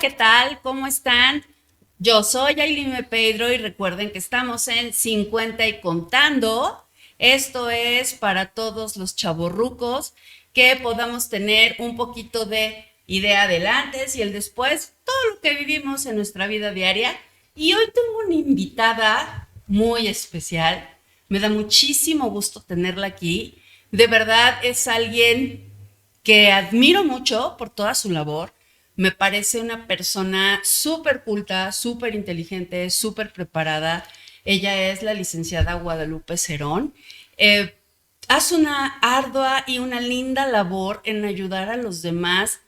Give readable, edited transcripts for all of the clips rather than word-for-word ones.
Hola, ¿qué tal? ¿Cómo están? Yo soy Ailime Pedro y recuerden que estamos en 50 y contando. Esto es para todos los chavorrucos que podamos tener un poquito de idea del antes y el después, todo lo que vivimos en nuestra vida diaria. Y hoy tengo una invitada muy especial. Me da muchísimo gusto tenerla aquí. De verdad es alguien que admiro mucho por toda su labor. Me parece una persona súper culta, súper inteligente, súper preparada. Ella es la licenciada Guadalupe Cerón. Eh, Hace una ardua y una linda labor en ayudar a los demás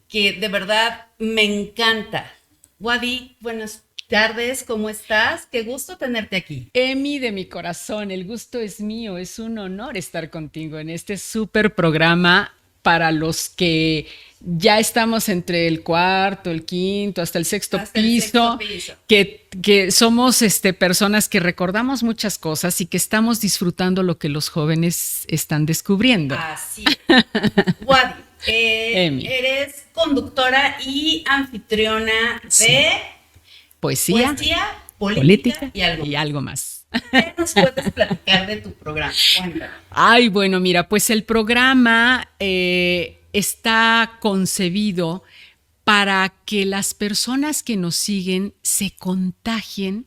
que de verdad me encanta. Wadi, buenas tardes, ¿cómo estás? Qué gusto tenerte aquí. Emi de mi corazón, el gusto es mío, es un honor estar contigo en este súper programa para los que ya estamos entre el cuarto, el quinto, hasta el sexto Hasta el sexto piso, piso. que somos personas que recordamos muchas cosas y que estamos disfrutando lo que los jóvenes están descubriendo. Así es. Wadi, Emi, eres conductora y anfitriona sí, de poesía, poesía, política política y algo y más. algo más. ¿Qué nos puedes platicar de tu programa? Cuéntame. Ay, bueno, mira, pues el programa está concebido para que las personas que nos siguen se contagien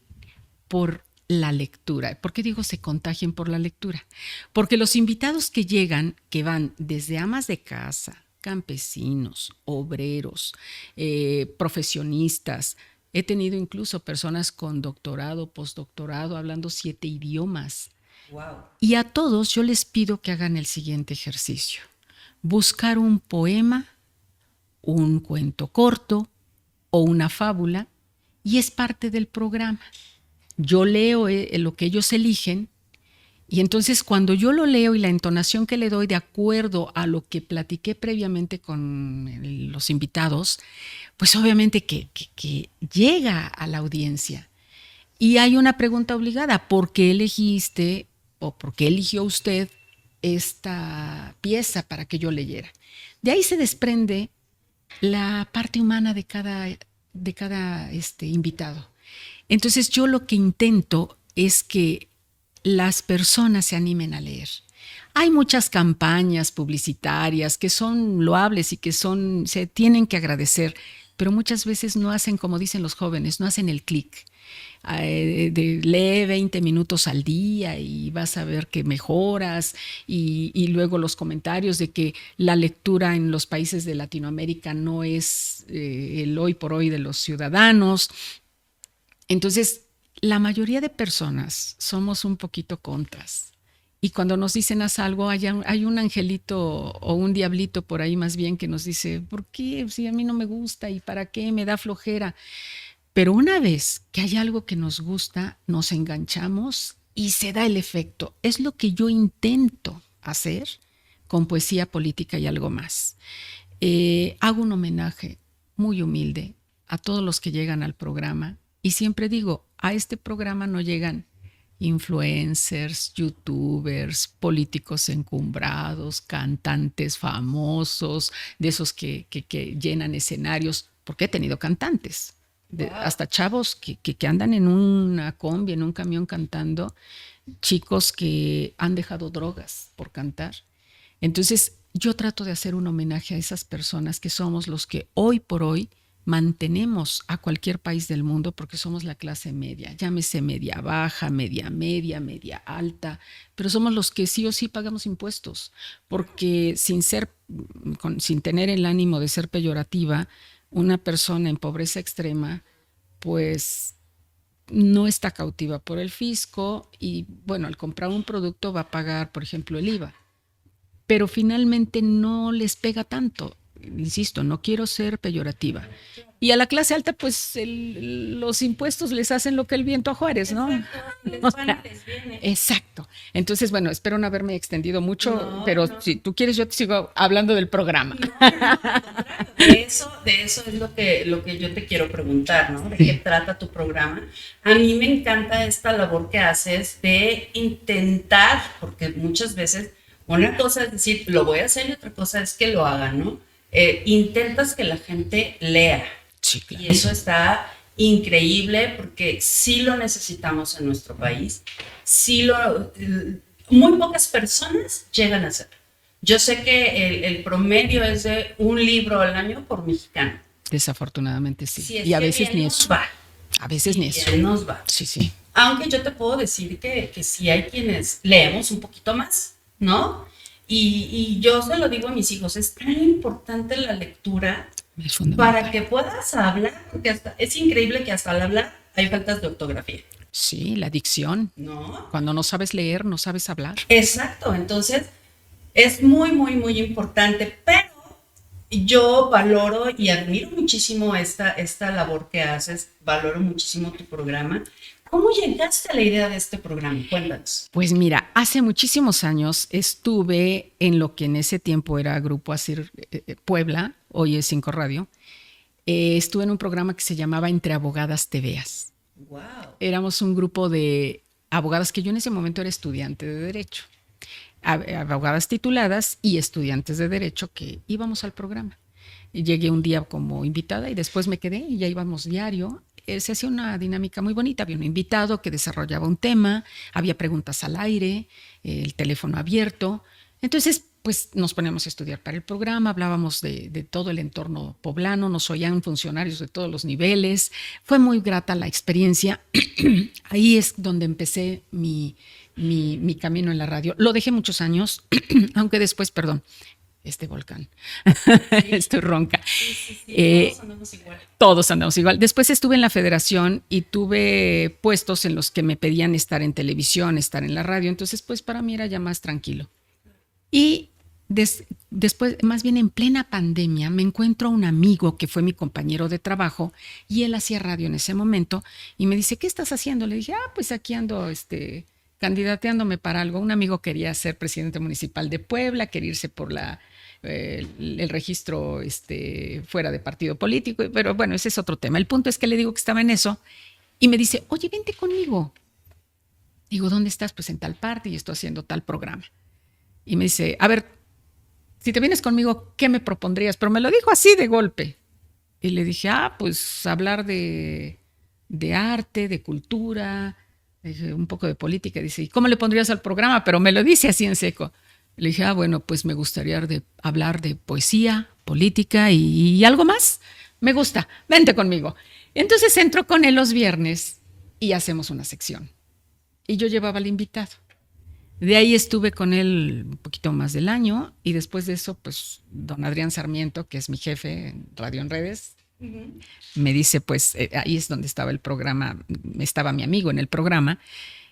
por la lectura. ¿Por qué digo se contagien por la lectura? Porque los invitados que llegan, que van desde amas de casa, campesinos, obreros, profesionistas, he tenido incluso personas con doctorado, postdoctorado, hablando 7 idiomas. Wow. Y a todos yo les pido que hagan el siguiente ejercicio. Buscar un poema, un cuento corto o una fábula y es parte del programa. Yo leo lo que ellos eligen y entonces cuando yo lo leo y la entonación que le doy de acuerdo a lo que platiqué previamente con los invitados, pues obviamente que llega a la audiencia. Y hay una pregunta obligada, ¿por qué elegiste o por qué eligió usted esta pieza para que yo leyera? De ahí se desprende la parte humana de cada invitado. Entonces yo lo que intento es que las personas se animen a leer. Hay muchas campañas publicitarias que son loables y que se tienen que agradecer, pero muchas veces no hacen, como dicen los jóvenes, no hacen el clic. Lee 20 minutos al día y vas a ver que mejoras y luego los comentarios de que la lectura en los países de Latinoamérica no es el hoy por hoy de los ciudadanos. Entonces, la mayoría de personas somos un poquito contras. Y cuando nos dicen haz algo, hay un angelito o un diablito por ahí más bien que nos dice, ¿por qué? Si a mí no me gusta y para qué me da flojera. Pero una vez que hay algo que nos gusta, nos enganchamos y se da el efecto. Es lo que yo intento hacer con poesía política y algo más. Hago un homenaje muy humilde a todos los que llegan al programa y siempre digo, a este programa no llegan influencers, youtubers, políticos encumbrados, cantantes famosos, de esos que llenan escenarios, porque he tenido cantantes, Wow. hasta chavos que andan en una combi, en un camión cantando, chicos que han dejado drogas por cantar. Entonces, yo trato de hacer un homenaje a esas personas que somos los que hoy por hoy mantenemos a cualquier país del mundo porque somos la clase media, llámese media baja, media alta, pero somos los que sí o sí pagamos impuestos, porque sin tener el ánimo de ser peyorativa, una persona en pobreza extrema, pues no está cautiva por el fisco y bueno, al comprar un producto va a pagar, por ejemplo, el IVA, pero finalmente no les pega tanto. Insisto, no quiero ser peyorativa. Y a la clase alta, pues los impuestos les hacen lo que el viento a Juárez, ¿no? Exacto, O les van y sea, les viene. exacto. Entonces, bueno, espero no haberme extendido mucho, No, pero no, si tú quieres, yo te sigo hablando del programa. no, no, al contrario. De eso es lo que yo te quiero preguntar, ¿no? ¿De qué Sí. trata tu programa? A mí me encanta esta labor que haces de intentar, porque muchas veces una cosa es decir, lo voy a hacer y otra cosa es que lo hagan, ¿no? Intentas que la gente lea. Sí, claro. Y eso está increíble porque sí lo necesitamos en nuestro país. Muy pocas personas llegan a hacerlo. Yo sé que el promedio es de un libro al año por mexicano. Desafortunadamente sí. Si es Y a que veces bien ni nos eso. va. A veces Si ni eso. bien nos va. Sí, sí. Aunque yo te puedo decir que sí hay quienes leemos un poquito más, ¿no? Y yo se lo digo a mis hijos, es tan importante la lectura Es fundamental. para que puedas hablar, porque es increíble que hasta al hablar hay faltas de ortografía. Sí, la dicción. ¿No? Cuando no sabes leer, no sabes hablar. Exacto, entonces es muy, muy, muy importante, pero yo valoro y admiro muchísimo esta labor que haces, valoro muchísimo tu programa. ¿Cómo llegaste a la idea de este programa? Cuéntanos. Pues mira, hace muchísimos años estuve en lo que en ese tiempo era Grupo Asir Puebla, hoy es 5 Radio. Estuve en un programa que se llamaba Entre Abogadas Te Veas. Wow. Éramos un grupo de abogadas que yo en ese momento era estudiante de Derecho. Abogadas tituladas y estudiantes de Derecho que íbamos al programa. Llegué un día como invitada y después me quedé y ya íbamos diario. Se hacía una dinámica muy bonita. Había un invitado que desarrollaba un tema, había preguntas al aire, el teléfono abierto. Entonces, pues nos poníamos a estudiar para el programa, hablábamos de todo el entorno poblano, nos oían funcionarios de todos los niveles. Fue muy grata la experiencia. Ahí es donde empecé mi camino en la radio. Lo dejé muchos años, aunque después, perdón, volcán. Sí. Estoy ronca. Sí, todos andamos igual. Todos andamos igual. Después estuve en la federación y tuve puestos en los que me pedían estar en televisión, estar en la radio. Entonces, pues para mí era ya más tranquilo. Y después, más bien en plena pandemia, me encuentro a un amigo que fue mi compañero de trabajo y él hacía radio en ese momento y me dice, ¿qué estás haciendo? Le dije, pues aquí ando candidateándome para algo. Un amigo quería ser presidente municipal de Puebla, quería irse por el registro fuera de partido político, pero bueno, ese es otro tema. El punto es que le digo que estaba en eso y me dice, oye, vente conmigo. Digo, ¿dónde estás? Pues en tal parte y estoy haciendo tal programa. Y me dice, a ver, si te vienes conmigo, ¿qué me propondrías? Pero me lo dijo así de golpe. Y le dije, pues hablar de arte, de cultura, un poco de política. Dice, ¿y cómo le pondrías al programa? Pero me lo dice así en seco. Le dije, bueno, pues me gustaría hablar de poesía, política y algo más. Me gusta, vente conmigo. Entonces entro con él los viernes y hacemos una sección. Y yo llevaba al invitado. De ahí estuve con él un poquito más del año y después de eso, pues, don Adrián Sarmiento, que es mi jefe en Radio en Redes, me dice, pues, ahí es donde estaba el programa, estaba mi amigo en el programa,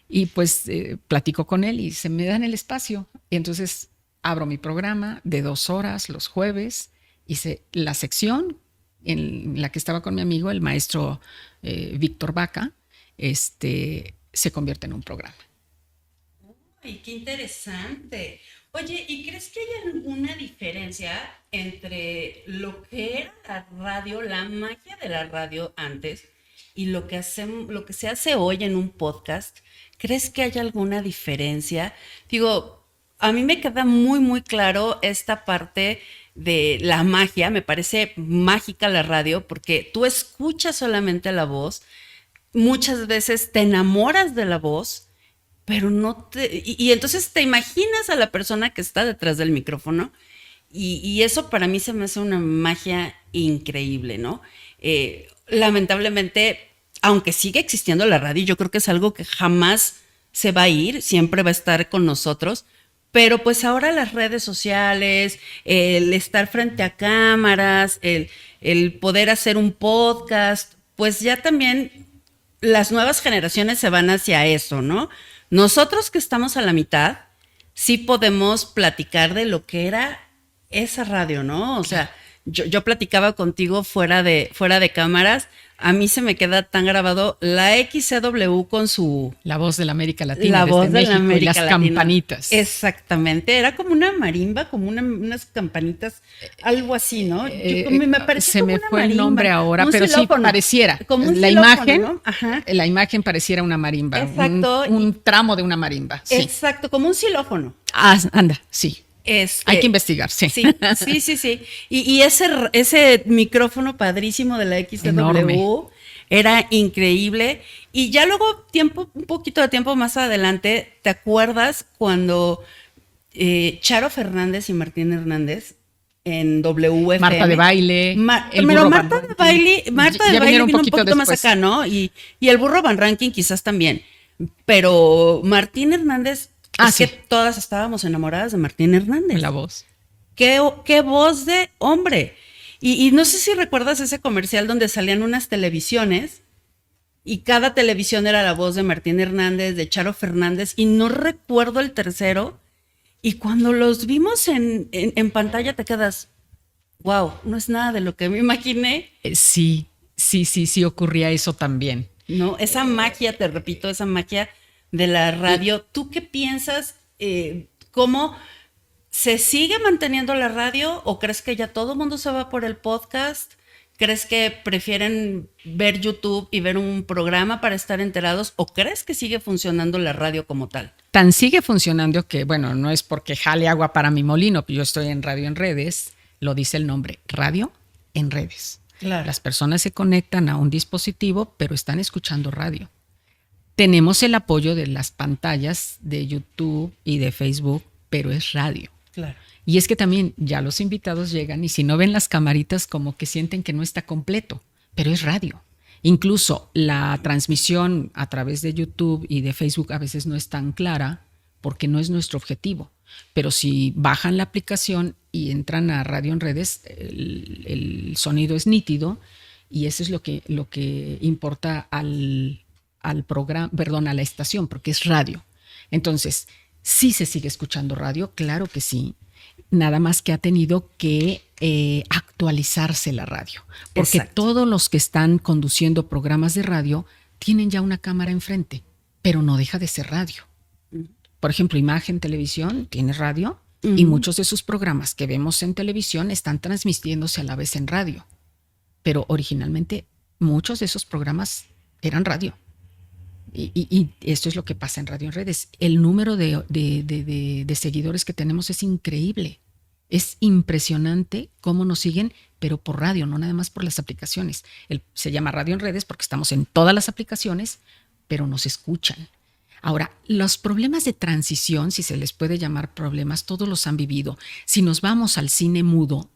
y pues platico con él y se me dan el espacio. Y entonces abro mi programa de 2 horas los jueves, hice la sección en la que estaba con mi amigo, el maestro Víctor Vaca, se convierte en un programa. ¡Ay, qué interesante! Oye, ¿y crees que hay alguna diferencia entre lo que era la radio, la magia de la radio antes, y lo que se hace hoy en un podcast? ¿Crees que hay alguna diferencia? Digo, a mí me queda muy, muy claro esta parte de la magia. Me parece mágica la radio porque tú escuchas solamente la voz, muchas veces te enamoras de la voz, pero y entonces te imaginas a la persona que está detrás del micrófono y eso para mí se me hace una magia increíble, ¿no? Lamentablemente, aunque sigue existiendo la radio, yo creo que es algo que jamás se va a ir, siempre va a estar con nosotros, pero pues ahora las redes sociales, el estar frente a cámaras, el poder hacer un podcast, pues ya también las nuevas generaciones se van hacia eso, ¿no? Nosotros que estamos a la mitad, sí podemos platicar de lo que era esa radio, ¿no? O sea, yo platicaba contigo fuera de cámaras. A mí se me queda tan grabado la XCW con su... La voz de la América Latina. La voz de México, la América y las Latina. Campanitas. Exactamente. Era como una marimba, como unas campanitas, algo así, ¿no? Me parece se como me una fue marimba, el nombre ahora, pero xilófono, sí pareciera. Como un la xilófono, imagen, ¿no? Ajá. La imagen pareciera una marimba. Exacto. Un tramo de una marimba. Sí. Exacto, como un xilófono. Anda, sí. Hay que investigar, sí. Sí. Y ese micrófono padrísimo de la XW Enorme. era increíble. Y ya luego, un poquito de tiempo más adelante, ¿te acuerdas cuando Charo Fernández y Martín Hernández en WFM? Marta de Baile. Pero Marta de Baile vino un poquito más después. acá, ¿no? Y el burro Van Ranking quizás también. Pero Martín Hernández, que todas estábamos enamoradas de Martín Hernández. La voz. Qué voz de hombre. Y no sé si recuerdas ese comercial donde salían unas televisiones y cada televisión era la voz de Martín Hernández, de Charo Fernández, y no recuerdo el tercero. Y cuando los vimos en pantalla te quedas, wow, no es nada de lo que me imaginé. Sí ocurría eso también. No, esa magia, te repito, esa magia de la radio. ¿Tú qué piensas? ¿Cómo se sigue manteniendo la radio o crees que ya todo el mundo se va por el podcast? ¿Crees que prefieren ver YouTube y ver un programa para estar enterados? ¿O crees que sigue funcionando la radio como tal? Tan sigue funcionando que, bueno, no es porque jale agua para mi molino, yo estoy en Radio en Redes, lo dice el nombre, Radio en Redes. Claro. Las personas se conectan a un dispositivo, pero están escuchando radio. Tenemos el apoyo de las pantallas de YouTube y de Facebook, pero es radio. Claro. Y es que también ya los invitados llegan y si no ven las camaritas como que sienten que no está completo, pero es radio. Incluso la transmisión a través de YouTube y de Facebook a veces no es tan clara porque no es nuestro objetivo. Pero si bajan la aplicación y entran a Radio en Redes, el sonido es nítido y eso es lo que importa al programa, perdón, a la estación, porque es radio. Entonces, sí se sigue escuchando radio, claro que sí. Nada más que ha tenido que actualizarse la radio. Porque Exacto. Todos los que están conduciendo programas de radio tienen ya una cámara enfrente, pero no deja de ser radio. Por ejemplo, Imagen Televisión tiene radio y muchos de sus programas que vemos en televisión están transmitiéndose a la vez en radio. Pero originalmente muchos de esos programas eran radio. Y esto es lo que pasa en Radio en Redes. El número de seguidores que tenemos es increíble. Es impresionante cómo nos siguen, pero por radio, no nada más por las aplicaciones. Se llama Radio en Redes porque estamos en todas las aplicaciones, pero nos escuchan. Ahora, los problemas de transición, si se les puede llamar problemas, todos los han vivido. Si nos vamos al cine mudo,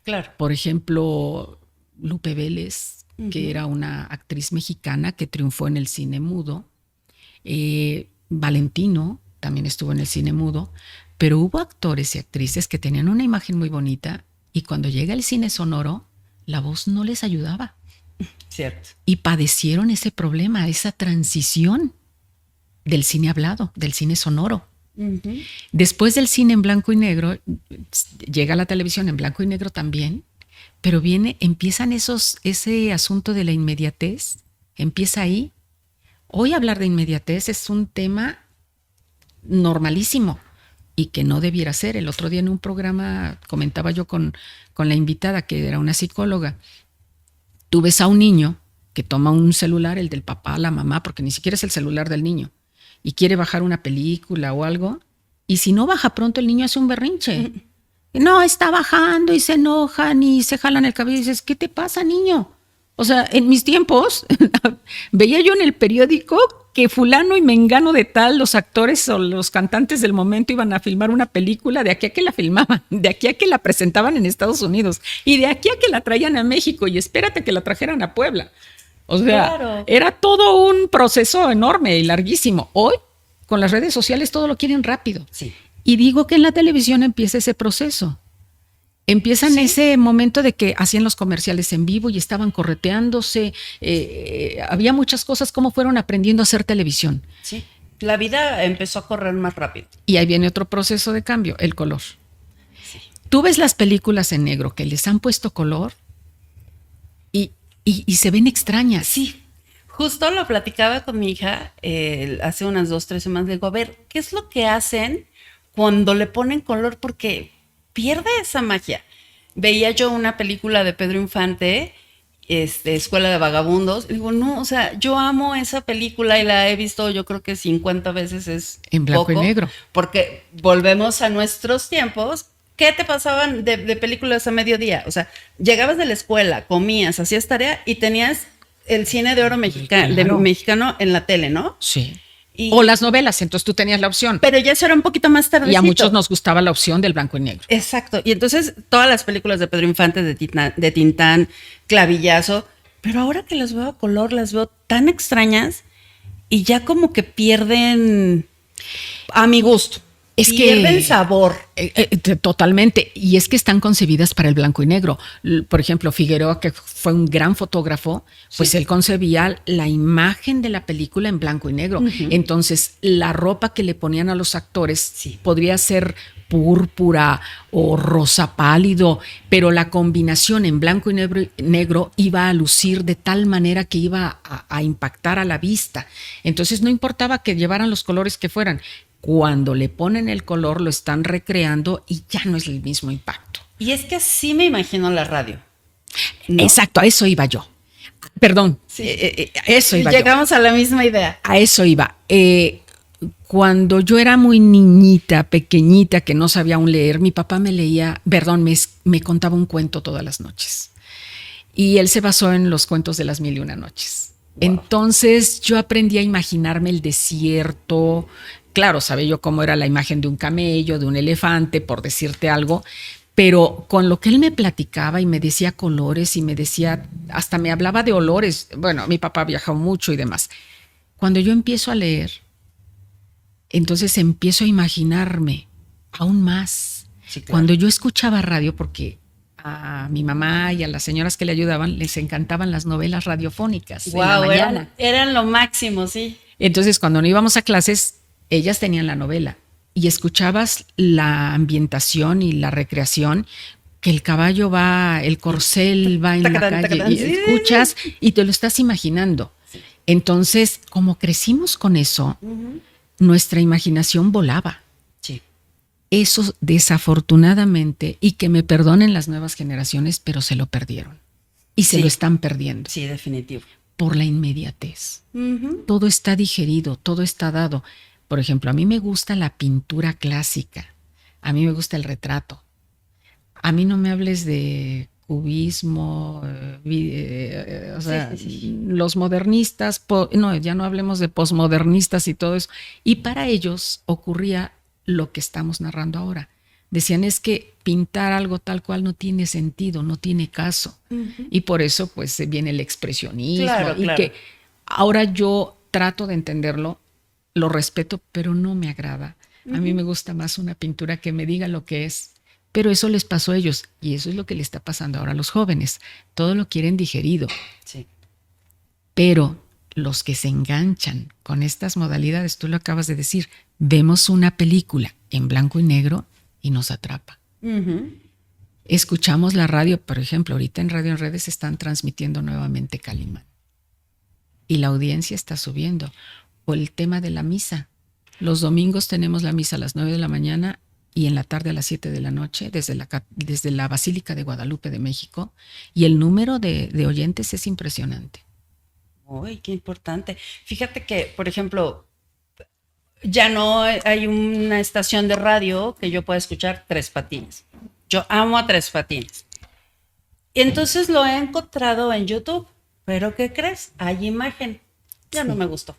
claro. Por ejemplo, Lupe Vélez, que era una actriz mexicana que triunfó en el cine mudo. Valentino también estuvo en el cine mudo, pero hubo actores y actrices que tenían una imagen muy bonita y cuando llega el cine sonoro, la voz no les ayudaba. Cierto. Y padecieron ese problema, esa transición del cine hablado, del cine sonoro. Después del cine en blanco y negro, llega la televisión en blanco y negro también, pero empiezan ese asunto de la inmediatez, empieza ahí. Hoy hablar de inmediatez es un tema normalísimo y que no debiera ser. El otro día en un programa comentaba yo con la invitada, que era una psicóloga, tú ves a un niño que toma un celular, el del papá, la mamá, porque ni siquiera es el celular del niño, y quiere bajar una película o algo, y si no baja pronto el niño hace un berrinche. No, está bajando y se enojan y se jalan el cabello y dices, ¿qué te pasa, niño? O sea, en mis tiempos veía yo en el periódico que fulano y mengano de tal, los actores o los cantantes del momento iban a filmar una película, de aquí a que la filmaban, de aquí a que la presentaban en Estados Unidos y de aquí a que la traían a México y espérate que la trajeran a Puebla. O sea, claro, era todo un proceso enorme y larguísimo. Hoy, con las redes sociales, todo lo quieren rápido. Sí. Y digo que en la televisión empieza ese proceso. Empiezan ese momento de que hacían los comerciales en vivo y estaban correteándose. Había muchas cosas, como fueron aprendiendo a hacer televisión. Sí, la vida empezó a correr más rápido. Y ahí viene otro proceso de cambio, el color. Sí. Tú ves las películas en negro que les han puesto color y se ven extrañas. Sí, justo lo platicaba con mi hija hace unas 2-3 semanas. Le digo, a ver, ¿qué es lo que hacen cuando le ponen color? Porque pierde esa magia. Veía yo una película de Pedro Infante Escuela de Vagabundos. Y digo, no, o sea, yo amo esa película y la he visto yo creo que 50 veces es en blanco poco, y negro. Porque volvemos a nuestros tiempos. ¿Qué te pasaban de películas a mediodía? O sea, llegabas de la escuela, comías, hacías tarea y tenías el cine de oro mexicano en la tele, ¿no? Sí. O las novelas, entonces tú tenías la opción. Pero ya eso era un poquito más tardecito. Y a muchos nos gustaba la opción del blanco y negro. Exacto. Y entonces todas las películas de Pedro Infante, de Tintán, Clavillazo, pero ahora que las veo a color, las veo tan extrañas y ya como que pierden, a mi gusto, pierden sabor. Totalmente. Y es que están concebidas para el blanco y negro. Por ejemplo, Figueroa, que fue un gran fotógrafo, pues sí, él concebía la imagen de la película en blanco y negro. Entonces, la ropa que le ponían a los actores podría ser púrpura o rosa pálido, pero la combinación en blanco y negro iba a lucir de tal manera que iba a impactar a la vista. Entonces, no importaba que llevaran los colores que fueran. Cuando le ponen el color, lo están recreando y ya no es el mismo impacto. Y es que así me imagino la radio, ¿no? Exacto, a eso iba yo. Perdón, sí. Eso iba. Llegamos a la misma idea. A eso iba. Cuando yo era muy niñita, pequeñita, que no sabía aún leer, mi papá me contaba un cuento todas las noches. Y él se basó en los cuentos de las 1001 noches. Wow. Entonces yo aprendí a imaginarme el desierto. Claro, sabía yo cómo era la imagen de un camello, de un elefante, por decirte algo, pero con lo que él me platicaba y me decía colores y me decía, hasta me hablaba de olores. Bueno, mi papá viajó mucho y demás. Cuando yo empiezo a leer, entonces empiezo a imaginarme aún más. Sí, claro. Cuando yo escuchaba radio, porque a mi mamá y a las señoras que le ayudaban les encantaban las novelas radiofónicas. Wow, en la mañana. Eran lo máximo, sí. Entonces, cuando no íbamos a clases, ellas tenían la novela y escuchabas la ambientación y la recreación, que el caballo va, el corcel va en la calle y escuchas y te lo estás imaginando. Entonces, como crecimos con eso, nuestra imaginación volaba. Sí. Eso desafortunadamente, y que me perdonen las nuevas generaciones, pero se lo perdieron y se lo están perdiendo. Sí, definitivo. Por la inmediatez. Todo está digerido, todo está dado. Por ejemplo, a mí me gusta la pintura clásica, a mí me gusta el retrato. A mí no me hables de cubismo, o sea, los modernistas, no, ya no hablemos de posmodernistas y todo eso. Y para ellos ocurría lo que estamos narrando ahora. Decían, es que pintar algo tal cual no tiene sentido, no tiene caso. Y por eso pues viene el expresionismo. Claro, y que ahora yo trato de entenderlo, lo respeto, pero no me agrada. A mí me gusta más una pintura que me diga lo que es. Pero eso les pasó a ellos y eso es lo que le está pasando ahora a los jóvenes. Todo lo quieren digerido. Sí. Pero los que se enganchan con estas modalidades, tú lo acabas de decir, vemos una película en blanco y negro y nos atrapa. Escuchamos la radio, por ejemplo, ahorita en Radio en Redes están transmitiendo nuevamente Calimán. Y la audiencia está subiendo. O el tema de la misa. Los domingos tenemos la misa a las 9 de la mañana y en la tarde a las 7 de la noche desde la Basílica de Guadalupe de México. Y el número de oyentes es impresionante. Uy, qué importante. Fíjate que, por ejemplo, ya no hay una estación de radio que yo pueda escuchar Tres Patines. Yo amo a Tres Patines. Y entonces lo he encontrado en YouTube. ¿Pero qué crees? Hay imagen. Ya no me gustó.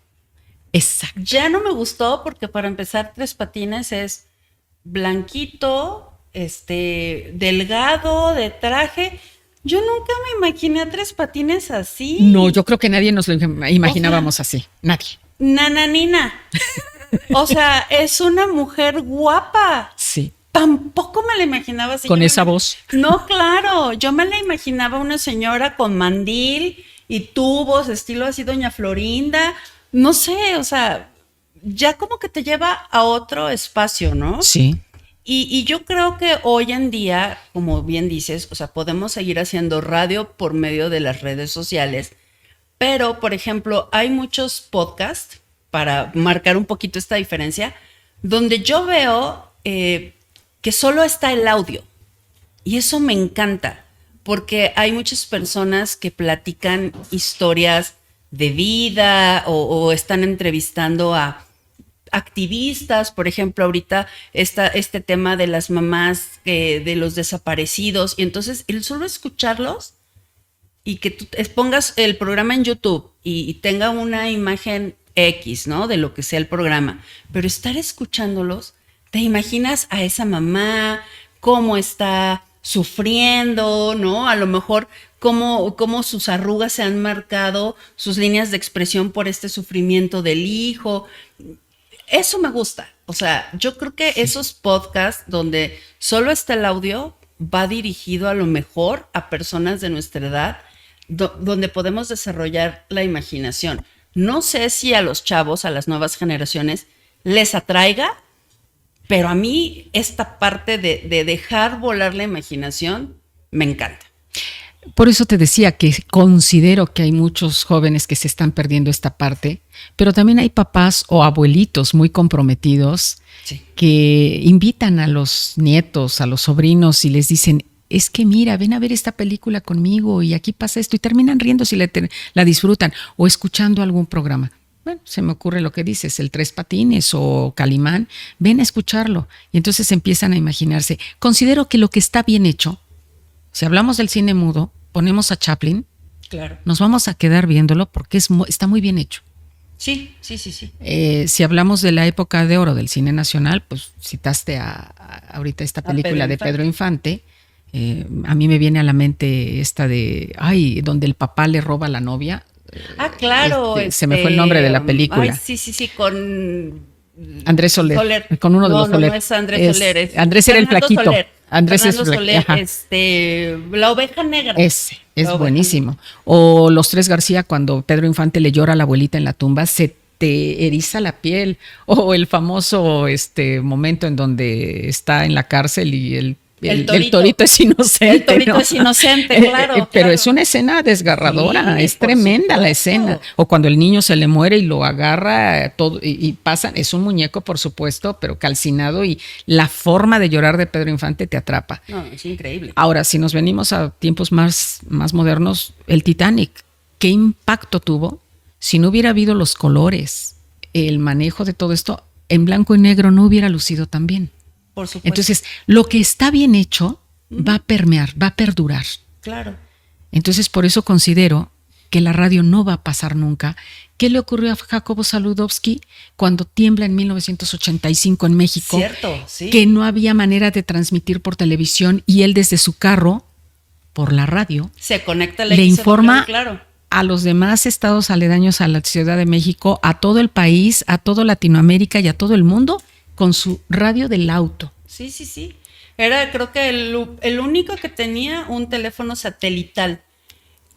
Exacto. Ya no me gustó porque para empezar Tres Patines es blanquito, delgado, de traje. Yo nunca me imaginé a Tres Patines así. No, yo creo que nadie nos lo imaginábamos así. Nadie. Nananina. O sea, es una mujer guapa. Sí. Tampoco me la imaginaba así. Con esa voz. No, claro. Yo me la imaginaba una señora con mandil y tubos, estilo así Doña Florinda. No sé, o sea, ya como que te lleva a otro espacio, ¿no? Sí. Y yo creo que hoy en día, como bien dices, o sea, podemos seguir haciendo radio por medio de las redes sociales, pero, por ejemplo, hay muchos podcasts, para marcar un poquito esta diferencia, donde yo veo que solo está el audio. Y eso me encanta, porque hay muchas personas que platican historias de vida o están entrevistando a activistas, por ejemplo, ahorita este tema de las mamás de los desaparecidos, y entonces el solo escucharlos y que tú pongas el programa en YouTube y tenga una imagen X, ¿no? De lo que sea el programa, pero estar escuchándolos, te imaginas a esa mamá, cómo está sufriendo, ¿no? A lo mejor cómo sus arrugas se han marcado, sus líneas de expresión por este sufrimiento del hijo. Eso me gusta. O sea, yo creo que esos podcasts donde solo está el audio va dirigido a lo mejor a personas de nuestra edad, donde podemos desarrollar la imaginación. No sé si a los chavos, a las nuevas generaciones, les atraiga, pero a mí esta parte de dejar volar la imaginación me encanta. Por eso te decía que considero que hay muchos jóvenes que se están perdiendo esta parte, pero también hay papás o abuelitos muy comprometidos que invitan a los nietos, a los sobrinos y les dicen, es que mira, ven a ver esta película conmigo y aquí pasa esto, y terminan riendo si la disfrutan o escuchando algún programa. Bueno, se me ocurre lo que dices, el Tres Patines o Calimán, ven a escucharlo y entonces empiezan a imaginarse. Considero que lo que está bien hecho, si hablamos del cine mudo, ponemos a Chaplin, claro, nos vamos a quedar viéndolo porque está muy bien hecho. Sí. Si hablamos de la época de oro del cine nacional, pues citaste ahorita esta película de Pedro Infante. A mí me viene a la mente esta de, donde el papá le roba a la novia. Claro. Se me fue el nombre de la película. Sí, con Andrés Soler. Con uno de los Soler. No es Andrés Soler. Andrés era el flaquito. Andrés Soler, La Oveja Negra. Ese es buenísimo. O Los Tres García, cuando Pedro Infante le llora a la abuelita en la tumba, se te eriza la piel. O el famoso momento en donde está en la cárcel y el torito es inocente. El torito, ¿no? Es inocente, claro. Pero es una escena desgarradora, es tremenda la escena. O cuando el niño se le muere y lo agarra todo y pasan, es un muñeco, por supuesto, pero calcinado, y la forma de llorar de Pedro Infante te atrapa. No, es increíble. Ahora, si nos venimos a tiempos más modernos, el Titanic, ¿qué impacto tuvo? Si no hubiera habido los colores, el manejo de todo esto, en blanco y negro no hubiera lucido tan bien. Por supuesto. Entonces, lo que está bien hecho va a permear, va a perdurar. Claro. Entonces, por eso considero que la radio no va a pasar nunca. ¿Qué le ocurrió a Jacobo Saludowski cuando tiembla en 1985 en México? Cierto, sí. Que no había manera de transmitir por televisión y él desde su carro, por la radio, se conecta, le informa a los demás estados aledaños a la Ciudad de México, a todo el país, a toda Latinoamérica y a todo el mundo, con su radio del auto. Sí. Era, creo que el único que tenía un teléfono satelital,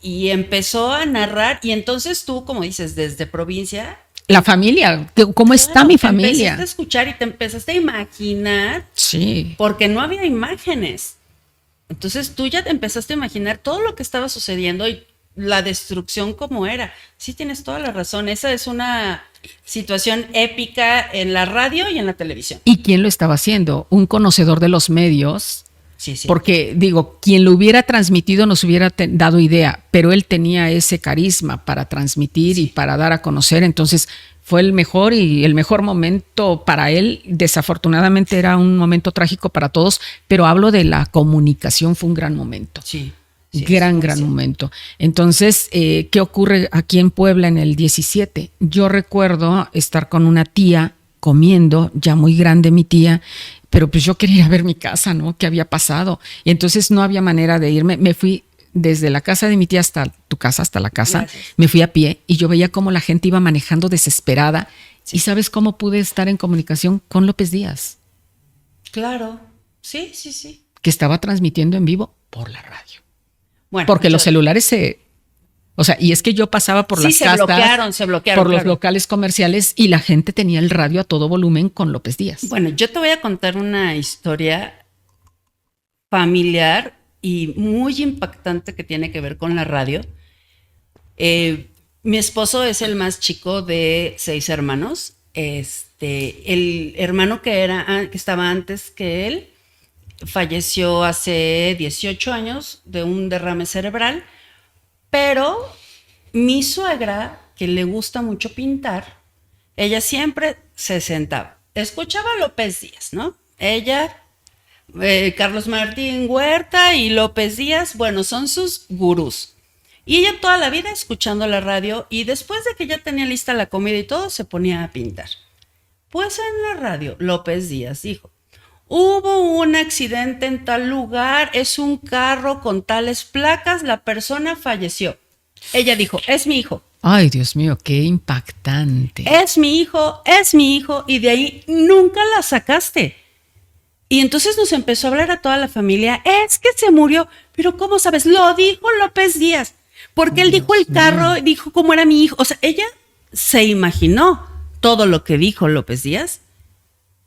y empezó a narrar, y entonces tú, como dices, desde provincia. La familia, ¿cómo está mi familia? Empezaste a escuchar y te empezaste a imaginar. Sí. Porque no había imágenes. Entonces tú ya te empezaste a imaginar todo lo que estaba sucediendo y la destrucción como era. Sí, tienes toda la razón. Esa es una situación épica en la radio y en la televisión. ¿Y quién lo estaba haciendo? Un conocedor de los medios. Sí. Porque, digo, quien lo hubiera transmitido nos hubiera dado idea, pero él tenía ese carisma para transmitir y para dar a conocer. Entonces fue el mejor momento para él. Desafortunadamente era un momento trágico para todos, pero hablo de la comunicación, fue un gran momento. Sí. Gran momento. Entonces, ¿qué ocurre aquí en Puebla en el 17? Yo recuerdo estar con una tía comiendo, ya muy grande mi tía, pero pues yo quería ir a ver mi casa, ¿no? ¿Qué había pasado? Y entonces no había manera de irme. Me fui desde la casa de mi tía hasta tu casa, hasta la casa. Gracias. Me fui a pie y yo veía cómo la gente iba manejando desesperada. Sí. ¿Y sabes cómo pude estar en comunicación con López Díaz? Claro, sí. Que estaba transmitiendo en vivo por la radio. Bueno, porque los celulares y es que yo pasaba por las casas, se bloquearon por los locales comerciales, y la gente tenía el radio a todo volumen con López Díaz. Bueno, yo te voy a contar una historia familiar y muy impactante que tiene que ver con la radio. Mi esposo es el más chico de 6 hermanos. El hermano que estaba antes que él, falleció hace 18 años de un derrame cerebral, pero mi suegra, que le gusta mucho pintar, ella siempre se sentaba, escuchaba a López Díaz, ¿no? Ella, Carlos Martín Huerta y López Díaz, bueno, son sus gurús. Y ella toda la vida escuchando la radio, y después de que ya tenía lista la comida y todo, se ponía a pintar. Pues en la radio, López Díaz dijo: hubo un accidente en tal lugar, es un carro con tales placas, la persona falleció. Ella dijo: es mi hijo. Ay, Dios mío, qué impactante. Es mi hijo, y de ahí nunca la sacaste. Y entonces nos empezó a hablar a toda la familia: es que se murió. Pero ¿cómo sabes? Lo dijo López Díaz. Porque él dijo el carro, dijo cómo era mi hijo. O sea, ella se imaginó todo lo que dijo López Díaz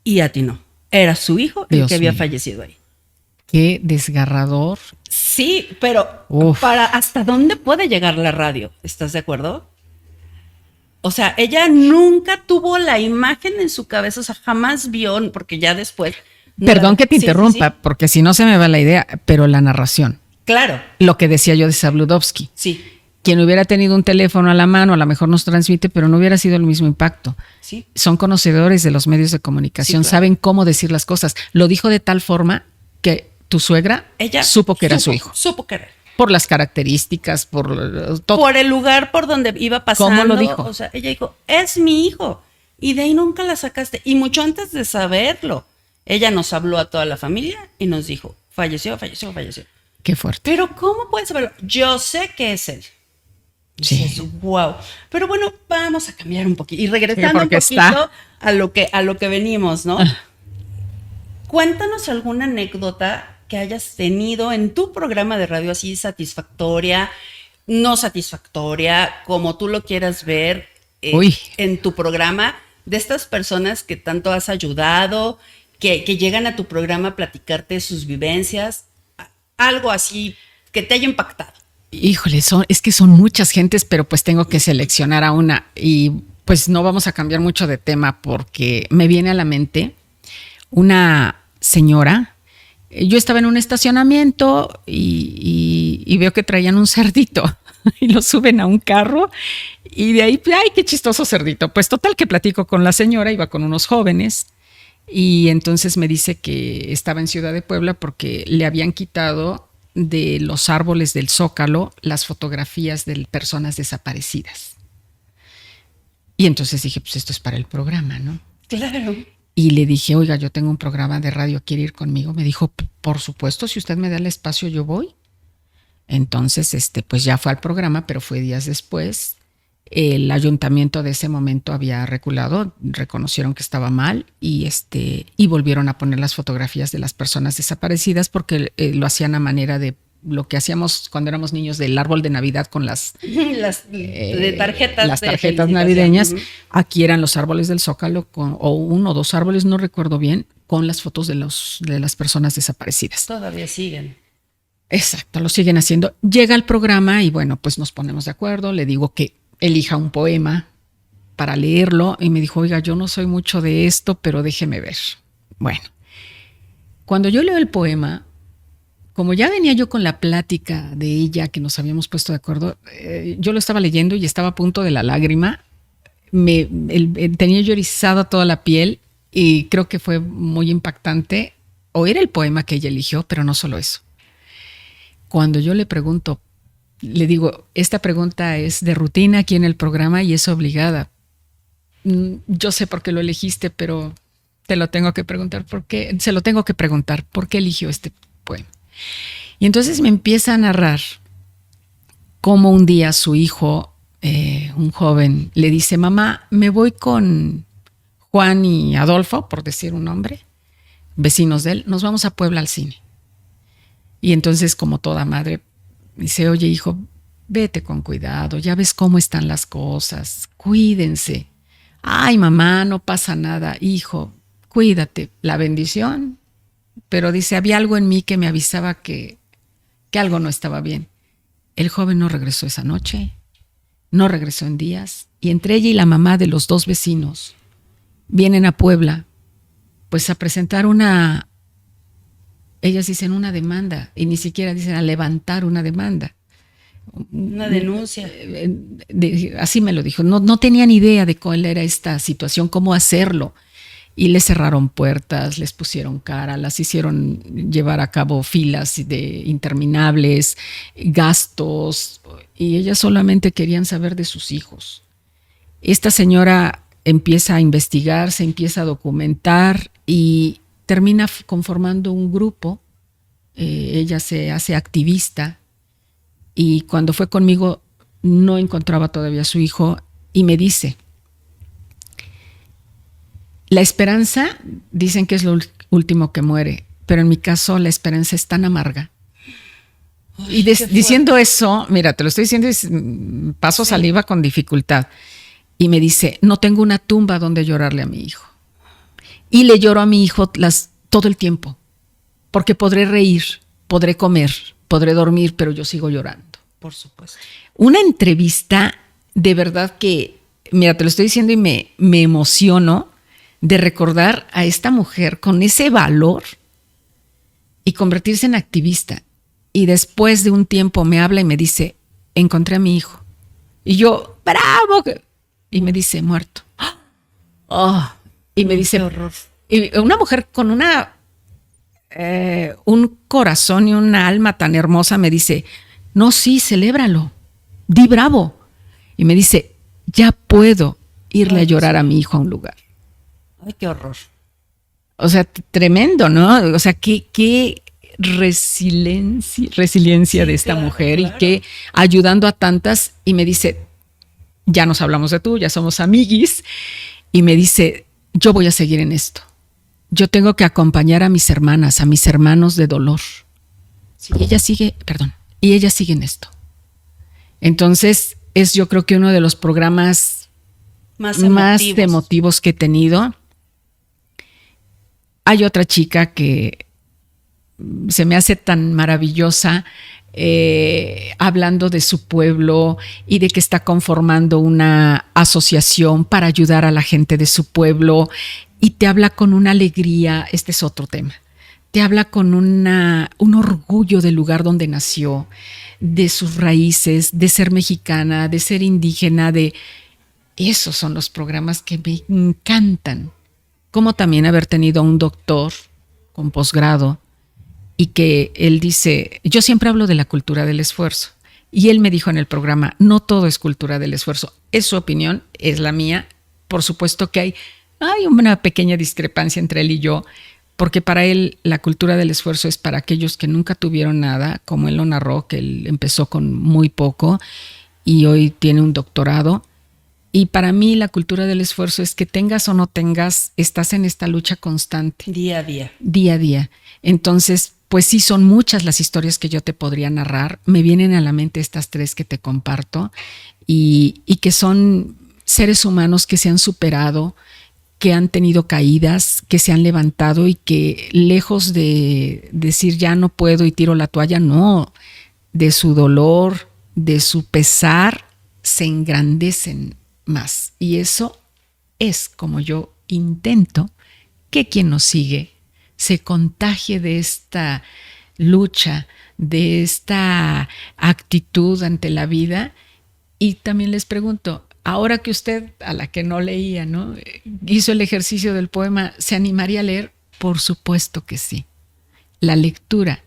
y atinó. Era su hijo el que había fallecido ahí. Qué desgarrador. Sí, pero para ¿hasta dónde puede llegar la radio? ¿Estás de acuerdo? O sea, ella nunca tuvo la imagen en su cabeza, o sea, jamás vio, porque ya después... Perdón que te interrumpa, porque si no se me va la idea, pero la narración. Claro. Lo que decía yo de Sabludovsky. Sí. Quien hubiera tenido un teléfono a la mano, a lo mejor nos transmite, pero no hubiera sido el mismo impacto. Sí. Son conocedores de los medios de comunicación, sí, claro. Saben cómo decir las cosas. Lo dijo de tal forma que tu suegra supo que era su hijo. Supo que era. Por las características, por todo. Por el lugar por donde iba pasando. ¿Cómo lo dijo? O sea, ella dijo: es mi hijo. Y de ahí nunca la sacaste. Y mucho antes de saberlo, ella nos habló a toda la familia y nos dijo: falleció. Qué fuerte. Pero ¿cómo puedes saberlo? Yo sé que es él. Sí. Dices, wow. Pero bueno, vamos a cambiar un poquito. Y regresando un poquito a lo que venimos, ¿no? Cuéntanos alguna anécdota que hayas tenido en tu programa de radio, así satisfactoria, no satisfactoria, como tú lo quieras ver, en tu programa, de estas personas que tanto has ayudado, que llegan a tu programa a platicarte sus vivencias, algo así que te haya impactado. Híjole, es que son muchas gentes, pero pues tengo que seleccionar a una, y pues no vamos a cambiar mucho de tema porque me viene a la mente una señora. Yo estaba en un estacionamiento y veo que traían un cerdito y lo suben a un carro y de ahí, ¡ay, qué chistoso cerdito! Pues total que platico con la señora, iba con unos jóvenes y entonces me dice que estaba en Ciudad de Puebla porque le habían quitado de los árboles del Zócalo las fotografías de personas desaparecidas. Y entonces dije, pues esto es para el programa, ¿no? Claro. Y le dije: oiga, yo tengo un programa de radio, ¿quiere ir conmigo? Me dijo: por supuesto, si usted me da el espacio, yo voy. Entonces, pues ya fue al programa, pero fue días después. El ayuntamiento de ese momento había reculado, reconocieron que estaba mal y volvieron a poner las fotografías de las personas desaparecidas porque lo hacían a manera de lo que hacíamos cuando éramos niños del árbol de Navidad con las tarjetas. Las tarjetas navideñas. Aquí eran los árboles del Zócalo o 1 o 2 árboles, no recuerdo bien, con las fotos de las personas desaparecidas. Todavía siguen. Exacto, lo siguen haciendo. Llega el programa y bueno, pues nos ponemos de acuerdo. Le digo que elija un poema para leerlo y me dijo: oiga, yo no soy mucho de esto, pero déjeme ver. Bueno, cuando yo leo el poema, como ya venía yo con la plática de ella que nos habíamos puesto de acuerdo, yo lo estaba leyendo y estaba a punto de la lágrima. Tenía yo erizada toda la piel y creo que fue muy impactante oír el poema que ella eligió, pero no solo eso. Cuando yo le pregunto, le digo: esta pregunta es de rutina aquí en el programa y es obligada. Yo sé por qué lo elegiste, pero te lo tengo que preguntar. Se lo tengo que preguntar, ¿por qué eligió este poema? Y entonces me empieza a narrar cómo un día su hijo, un joven, le dice: mamá, me voy con Juan y Adolfo, por decir un nombre, vecinos de él, nos vamos a Puebla al cine. Y entonces, como toda madre, dice: oye, hijo, vete con cuidado, ya ves cómo están las cosas, cuídense. Ay, mamá, no pasa nada, hijo, cuídate. La bendición. Pero dice: había algo en mí que me avisaba que algo no estaba bien. El joven no regresó esa noche, no regresó en días, y entre ella y la mamá de los 2 vecinos vienen a Puebla, pues a presentar una ellas dicen una demanda y ni siquiera dicen a levantar una demanda. Una denuncia. Así me lo dijo. No tenían idea de cuál era esta situación, cómo hacerlo. Y les cerraron puertas, les pusieron cara, las hicieron llevar a cabo filas interminables, gastos, y ellas solamente querían saber de sus hijos. Esta señora empieza a investigar, se empieza a documentar y termina conformando un grupo. Ella se hace activista y cuando fue conmigo no encontraba todavía a su hijo y me dice: la esperanza, dicen que es lo último que muere, pero en mi caso la esperanza es tan amarga. Y diciendo eso, mira, te lo estoy diciendo, paso saliva con dificultad. Y me dice: no tengo una tumba donde llorarle a mi hijo. Y le lloro a mi hijo todo el tiempo, porque podré reír, podré comer, podré dormir, pero yo sigo llorando. Por supuesto. Una entrevista de verdad que, mira, te lo estoy diciendo y me emociono de recordar a esta mujer con ese valor y convertirse en activista. Y después de un tiempo me habla y me dice: encontré a mi hijo. Y yo, ¡bravo! Y me dice: muerto. Oh, y me dice, horror. Y una mujer con un corazón y una alma tan hermosa me dice: no, sí, celébralo, di bravo. Y me dice: ya puedo irle a llorar a mi hijo a un lugar. Ay, qué horror. O sea, tremendo, ¿no? O sea, qué resiliencia de esta mujer, claro. Y que ayudando a tantas. Y me dice: ya nos hablamos de tú, ya somos amiguis. Y me dice: yo voy a seguir en esto. Yo tengo que acompañar a mis hermanas, a mis hermanos de dolor. Sí. Y ella sigue en esto. Entonces, es yo creo que uno de los programas más emotivos que he tenido. Hay otra chica que se me hace tan maravillosa, hablando de su pueblo y de que está conformando una asociación para ayudar a la gente de su pueblo, y te habla con una alegría. Este es otro tema. Te habla con un orgullo del lugar donde nació, de sus raíces, de ser mexicana, de ser indígena, esos son los programas que me encantan. Como también haber tenido a un doctor con posgrado y que él dice: yo siempre hablo de la cultura del esfuerzo. Y él me dijo en el programa: no todo es cultura del esfuerzo. Es su opinión, es la mía. Por supuesto que hay una pequeña discrepancia entre él y yo, porque para él la cultura del esfuerzo es para aquellos que nunca tuvieron nada, como él lo narró, que él empezó con muy poco y hoy tiene un doctorado. Y para mí la cultura del esfuerzo es que tengas o no tengas, estás en esta lucha constante. Día a día. Día a día. Entonces, pues sí, son muchas las historias que yo te podría narrar. Me vienen a la mente estas 3 que te comparto y que son seres humanos que se han superado, que han tenido caídas, que se han levantado y que, lejos de decir ya no puedo y tiro la toalla, no, de su dolor, de su pesar, se engrandecen más. Y eso es como yo intento que quien nos sigue se contagie de esta lucha, de esta actitud ante la vida. Y también les pregunto: ahora que usted, a la que no leía, ¿no?, hizo el ejercicio del poema, ¿se animaría a leer? Por supuesto que sí. La lectura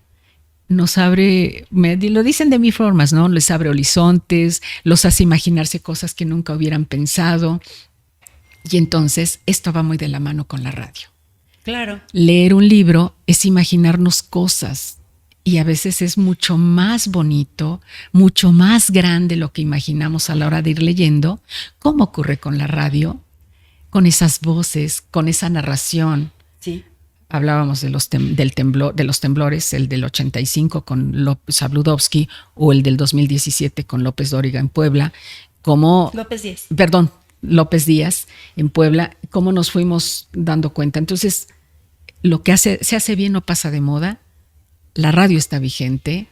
nos abre, lo dicen de mil formas, ¿no? Les abre horizontes, los hace imaginarse cosas que nunca hubieran pensado. Y entonces esto va muy de la mano con la radio. Claro. Leer un libro es imaginarnos cosas, y a veces es mucho más bonito, mucho más grande lo que imaginamos a la hora de ir leyendo, como ocurre con la radio, con esas voces, con esa narración. Sí. Hablábamos de los temblores, el del 85 con Zabludovsky o el del 2017 con López Dóriga en Puebla, López Díaz en Puebla, cómo nos fuimos dando cuenta. Entonces, lo que se hace bien no pasa de moda. La radio está vigente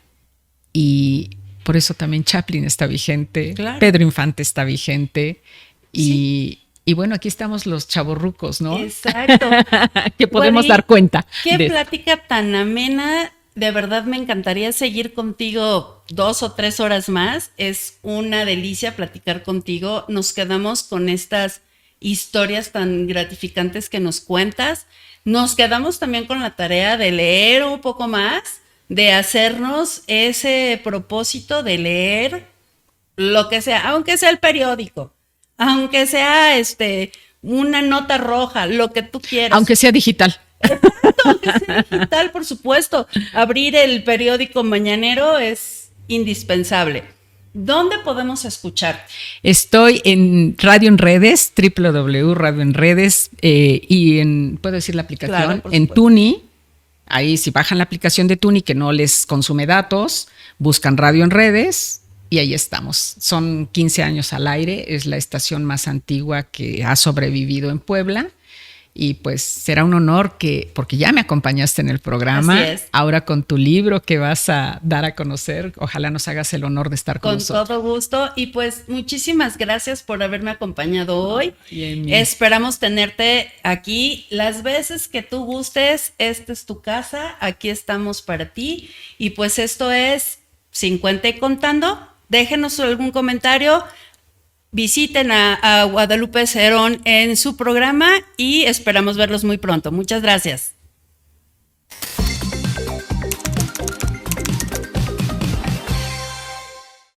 y por eso también Chaplin está vigente, claro. Pedro Infante está vigente y Y bueno, aquí estamos los chavorrucos, ¿no? Exacto. Que podemos Wadi, dar cuenta. qué plática tan amena. De verdad me encantaría seguir contigo 2 o 3 horas más. Es una delicia platicar contigo. Nos quedamos con estas historias tan gratificantes que nos cuentas. Nos quedamos también con la tarea de leer un poco más, de hacernos ese propósito de leer lo que sea, aunque sea el periódico, aunque sea una nota roja, lo que tú quieras. Aunque sea digital. Aunque sea digital, por supuesto. Abrir el periódico mañanero es indispensable. ¿Dónde podemos escuchar? Estoy en Radio en Redes, www.radio en Redes, ¿puedo decir la aplicación? Claro, por en supuesto. Tuni. Ahí si bajan la aplicación de Tuni que no les consume datos, buscan Radio en Redes y ahí estamos. Son 15 años al aire, es la estación más antigua que ha sobrevivido en Puebla. Y pues será un honor porque ya me acompañaste en el programa, Así es. ahora con tu libro que vas a dar a conocer, ojalá nos hagas el honor de estar con nosotros. Con todo gusto y pues muchísimas gracias por haberme acompañado hoy. Bien. Esperamos tenerte aquí las veces que tú gustes. Esta es tu casa, aquí estamos para ti y pues esto es 50 y contando. Déjenos algún comentario. Visiten a Guadalupe Cerón en su programa y esperamos verlos muy pronto. Muchas gracias.